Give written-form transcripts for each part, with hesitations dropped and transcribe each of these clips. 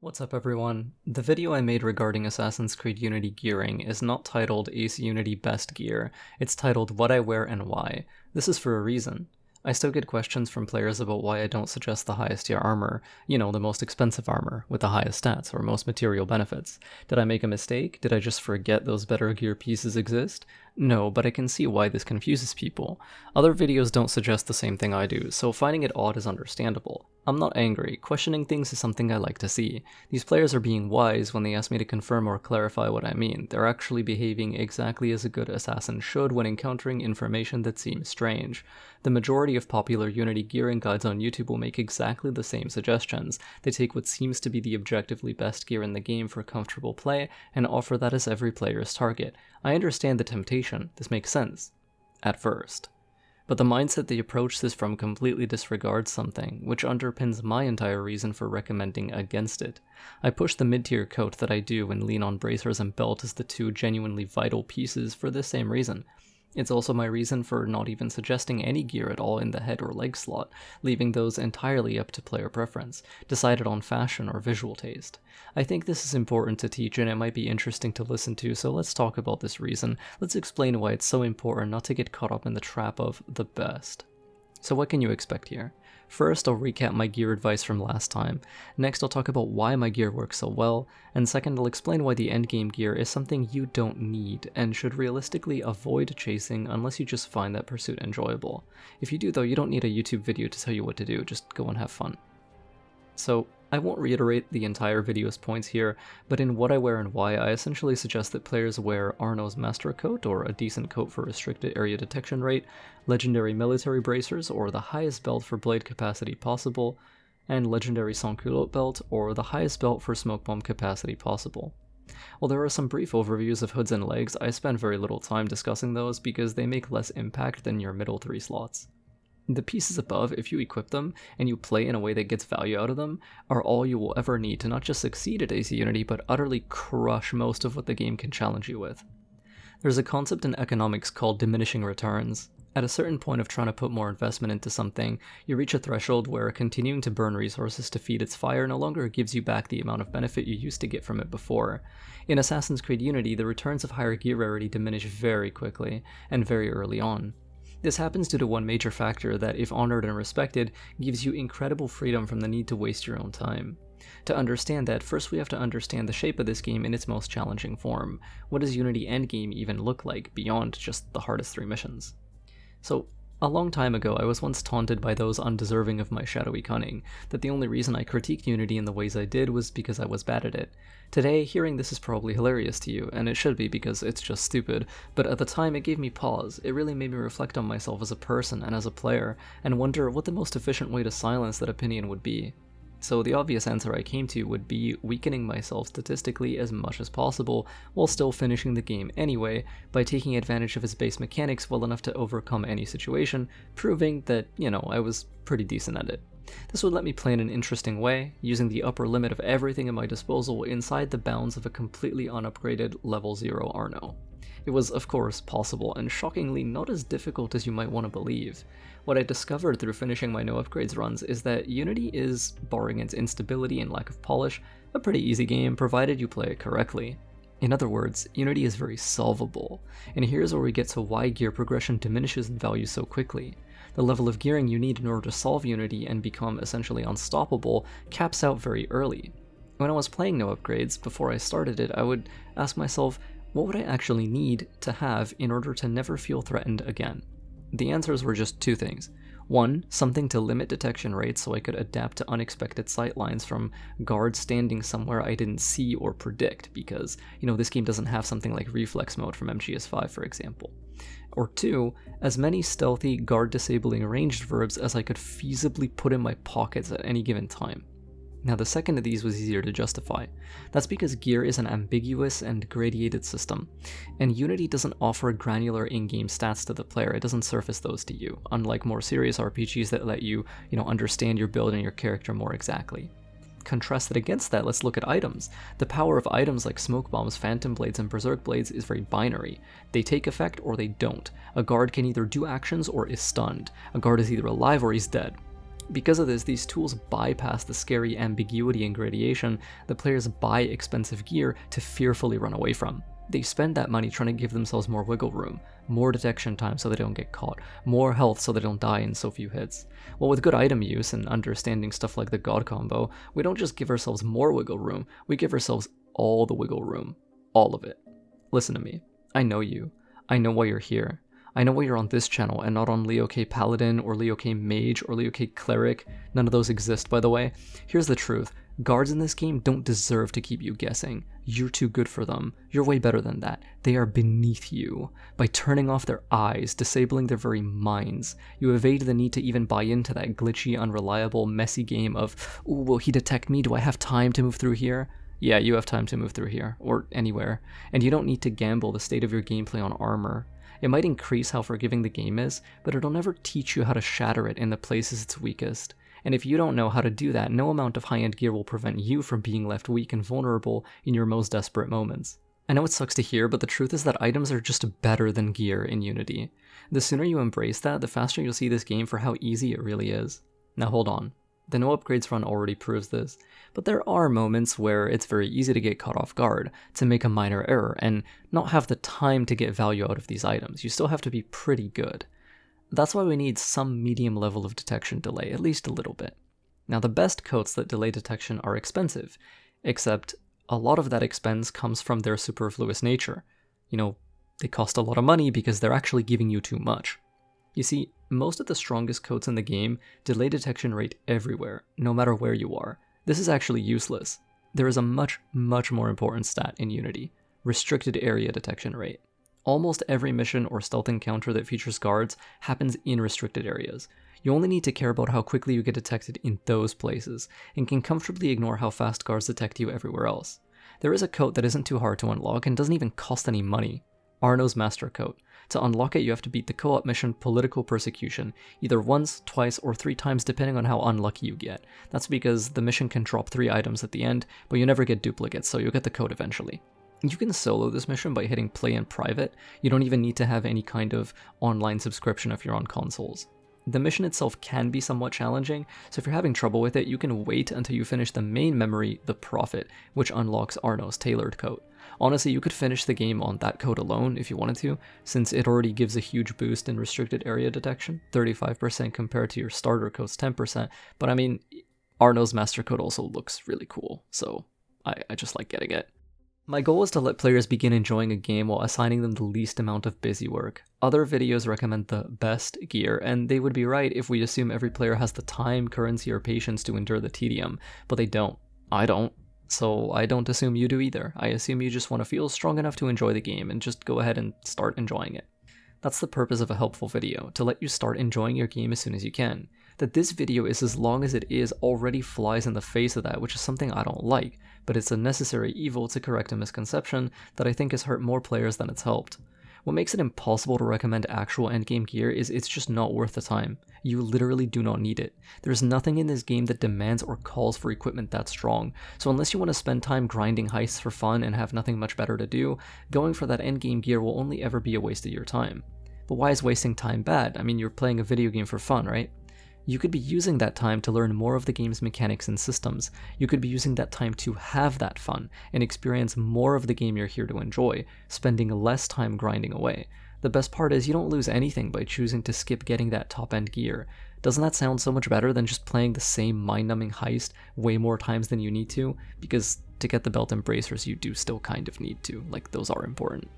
What's up everyone? The video I made regarding Assassin's Creed Unity gearing is not titled Ace Unity Best Gear, it's titled What I Wear and Why. This is for a reason. I still get questions from players about why I don't suggest the highest tier armor, the most expensive armor, with the highest stats or most material benefits. Did I make a mistake? Did I just forget those better gear pieces exist? No, but I can see why this confuses people. Other videos don't suggest the same thing I do, so finding it odd is understandable. I'm not angry, questioning things is something I like to see. These players are being wise when they ask me to confirm or clarify what I mean. They're actually behaving exactly as a good assassin should when encountering information that seems strange. The majority of popular Unity gearing guides on YouTube will make exactly the same suggestions. They take what seems to be the objectively best gear in the game for comfortable play and offer that as every player's target. I understand the temptation, this makes sense. At first. But the mindset they approach this from completely disregards something, which underpins my entire reason for recommending against it. I push the mid-tier coat that I do and lean on bracers and belt as the two genuinely vital pieces for this same reason. It's also my reason for not even suggesting any gear at all in the head or leg slot, leaving those entirely up to player preference, decided on fashion or visual taste. I think this is important to teach and it might be interesting to listen to, so let's talk about this reason. Let's explain why it's so important not to get caught up in the trap of the best. So what can you expect here? First, I'll recap my gear advice from last time. Next, I'll talk about why my gear works so well. And second, I'll explain why the endgame gear is something you don't need and should realistically avoid chasing unless you just find that pursuit enjoyable. If you do though, you don't need a YouTube video to tell you what to do, just go and have fun. So, I won't reiterate the entire video's points here, but in What I Wear and Why, I essentially suggest that players wear Arno's Master Coat, or a decent coat for restricted area detection rate, legendary military bracers, or the highest belt for blade capacity possible, and legendary sans-culotte belt, or the highest belt for smoke bomb capacity possible. While there are some brief overviews of hoods and legs, I spend very little time discussing those because they make less impact than your middle three slots. The pieces above, if you equip them, and you play in a way that gets value out of them, are all you will ever need to not just succeed at AC Unity, but utterly crush most of what the game can challenge you with. There's a concept in economics called diminishing returns. At a certain point of trying to put more investment into something, you reach a threshold where continuing to burn resources to feed its fire no longer gives you back the amount of benefit you used to get from it before. In Assassin's Creed Unity, the returns of higher gear rarity diminish very quickly, and very early on. This happens due to one major factor that, if honored and respected, gives you incredible freedom from the need to waste your own time. To understand that, first we have to understand the shape of this game in its most challenging form. What does Unity Endgame even look like, beyond just the hardest 3 missions? So, a long time ago, I was once taunted by those undeserving of my shadowy cunning, that the only reason I critiqued Unity in the ways I did was because I was bad at it. Today, hearing this is probably hilarious to you, and it should be because it's just stupid, but at the time it gave me pause. It really made me reflect on myself as a person and as a player, and wonder what the most efficient way to silence that opinion would be. So the obvious answer I came to would be weakening myself statistically as much as possible, while still finishing the game anyway, by taking advantage of its base mechanics well enough to overcome any situation, proving that, I was pretty decent at it. This would let me play in an interesting way, using the upper limit of everything at my disposal inside the bounds of a completely unupgraded level 0 Arno. It was, of course, possible, and shockingly not as difficult as you might want to believe. What I discovered through finishing my no upgrades runs is that Unity is, barring its instability and lack of polish, a pretty easy game provided you play it correctly. In other words, Unity is very solvable, and here's where we get to why gear progression diminishes in value so quickly. The level of gearing you need in order to solve Unity and become essentially unstoppable caps out very early. When I was playing no upgrades, before I started it, I would ask myself, what would I actually need to have in order to never feel threatened again? The answers were just 2 things. 1, something to limit detection rates so I could adapt to unexpected sightlines from guards standing somewhere I didn't see or predict, because, this game doesn't have something like reflex mode from MGS5, for example. Or 2, as many stealthy, guard-disabling ranged verbs as I could feasibly put in my pockets at any given time. Now the second of these was easier to justify. That's because gear is an ambiguous and gradiated system, and Unity doesn't offer granular in-game stats to the player. It doesn't surface those to you, unlike more serious RPGs that let you, understand your build and your character more exactly. Contrasted against that, let's look at items. The power of items like smoke bombs, phantom blades, and berserk blades is very binary. They take effect or they don't. A guard can either do actions or is stunned. A guard is either alive or he's dead. Because of this, these tools bypass the scary ambiguity and gradation that players buy expensive gear to fearfully run away from. They spend that money trying to give themselves more wiggle room, more detection time so they don't get caught, more health so they don't die in so few hits. Well, with good item use and understanding stuff like the God combo, we don't just give ourselves more wiggle room, we give ourselves all the wiggle room. All of it. Listen to me. I know you. I know why you're here. I know why you're on this channel and not on LeoK Paladin or LeoK Mage or LeoK Cleric. None of those exist, by the way. Here's the truth. Guards in this game don't deserve to keep you guessing. You're too good for them. You're way better than that. They are beneath you. By turning off their eyes, disabling their very minds, you evade the need to even buy into that glitchy, unreliable, messy game of, ooh, will he detect me? Do I have time to move through here? Yeah, you have time to move through here, or anywhere, and you don't need to gamble the state of your gameplay on armor. It might increase how forgiving the game is, but it'll never teach you how to shatter it in the places it's weakest. And if you don't know how to do that, no amount of high-end gear will prevent you from being left weak and vulnerable in your most desperate moments. I know it sucks to hear, but the truth is that items are just better than gear in Unity. The sooner you embrace that, the faster you'll see this game for how easy it really is. Now hold on. The no upgrades run already proves this, but there are moments where it's very easy to get caught off guard, to make a minor error, and not have the time to get value out of these items. You still have to be pretty good. That's why we need some medium level of detection delay, at least a little bit. Now the best coats that delay detection are expensive, except a lot of that expense comes from their superfluous nature. You know, they cost a lot of money because they're actually giving you too much. You see, most of the strongest coats in the game delay detection rate everywhere, no matter where you are. This is actually useless. There is a much more important stat in Unity: restricted area detection rate. Almost every mission or stealth encounter that features guards happens in restricted areas. You only need to care about how quickly you get detected in those places, and can comfortably ignore how fast guards detect you everywhere else. There is a coat that isn't too hard to unlock and doesn't even cost any money: Arno's Master Coat. To unlock it, you have to beat the co-op mission Political Persecution, either once, twice, or 3 times depending on how unlucky you get. That's because the mission can drop 3 items at the end, but you never get duplicates, so you'll get the code eventually. You can solo this mission by hitting play in private. You don't even need to have any kind of online subscription if you're on consoles. The mission itself can be somewhat challenging, so if you're having trouble with it, you can wait until you finish the main memory, the Prophet, which unlocks Arno's tailored coat. Honestly, you could finish the game on that code alone if you wanted to, since it already gives a huge boost in restricted area detection, 35% compared to your starter code's 10%, but I mean, Arno's Master Coat also looks really cool, so I just like getting it. My goal is to let players begin enjoying a game while assigning them the least amount of busy work. Other videos recommend the best gear, and they would be right if we assume every player has the time, currency, or patience to endure the tedium, but they don't. I don't. So I don't assume you do either. I assume you just want to feel strong enough to enjoy the game and just go ahead and start enjoying it. That's the purpose of a helpful video, to let you start enjoying your game as soon as you can. That this video is as long as it is already flies in the face of that, which is something I don't like, but it's a necessary evil to correct a misconception that I think has hurt more players than it's helped. What makes it impossible to recommend actual endgame gear is it's just not worth the time. You literally do not need it. There's nothing in this game that demands or calls for equipment that strong, so unless you want to spend time grinding heists for fun and have nothing much better to do, going for that endgame gear will only ever be a waste of your time. But why is wasting time bad? I mean, you're playing a video game for fun, right? You could be using that time to learn more of the game's mechanics and systems. You could be using that time to have that fun and experience more of the game you're here to enjoy, spending less time grinding away. The best part is you don't lose anything by choosing to skip getting that top-end gear. Doesn't that sound so much better than just playing the same mind-numbing heist way more times than you need to? Because to get the belt and bracers, you do still kind of need to. Like, those are important.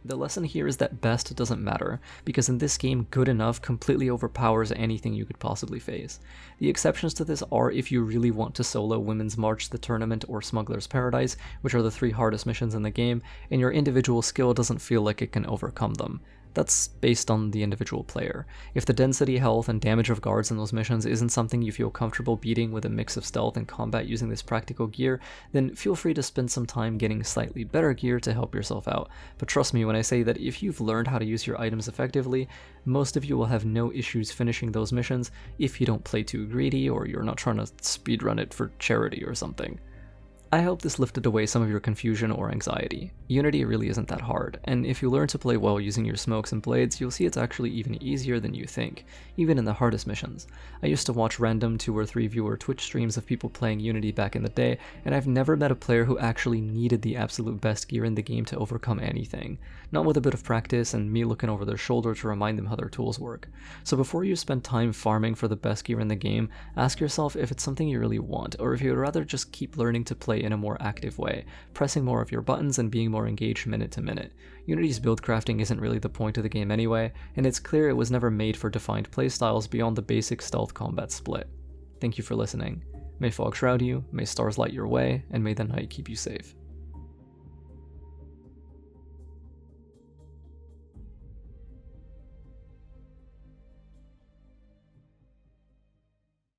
The lesson here is that best doesn't matter, because in this game, good enough completely overpowers anything you could possibly face. The exceptions to this are if you really want to solo Women's March, the Tournament, or Smuggler's Paradise, which are the 3 hardest missions in the game, and your individual skill doesn't feel like it can overcome them. That's based on the individual player. If the density, health, and damage of guards in those missions isn't something you feel comfortable beating with a mix of stealth and combat using this practical gear, then feel free to spend some time getting slightly better gear to help yourself out. But trust me when I say that if you've learned how to use your items effectively, most of you will have no issues finishing those missions if you don't play too greedy or you're not trying to speedrun it for charity or something. I hope this lifted away some of your confusion or anxiety. Unity really isn't that hard, and if you learn to play well using your smokes and blades, you'll see it's actually even easier than you think, even in the hardest missions. I used to watch random 2 or 3 viewer Twitch streams of people playing Unity back in the day, and I've never met a player who actually needed the absolute best gear in the game to overcome anything, not with a bit of practice and me looking over their shoulder to remind them how their tools work. So before you spend time farming for the best gear in the game, ask yourself if it's something you really want, or if you would rather just keep learning to play in a more active way, pressing more of your buttons and being more engaged minute to minute. Unity's build crafting isn't really the point of the game anyway, and it's clear it was never made for defined playstyles beyond the basic stealth combat split. Thank you for listening. May fog shroud you, may stars light your way, and may the night keep you safe.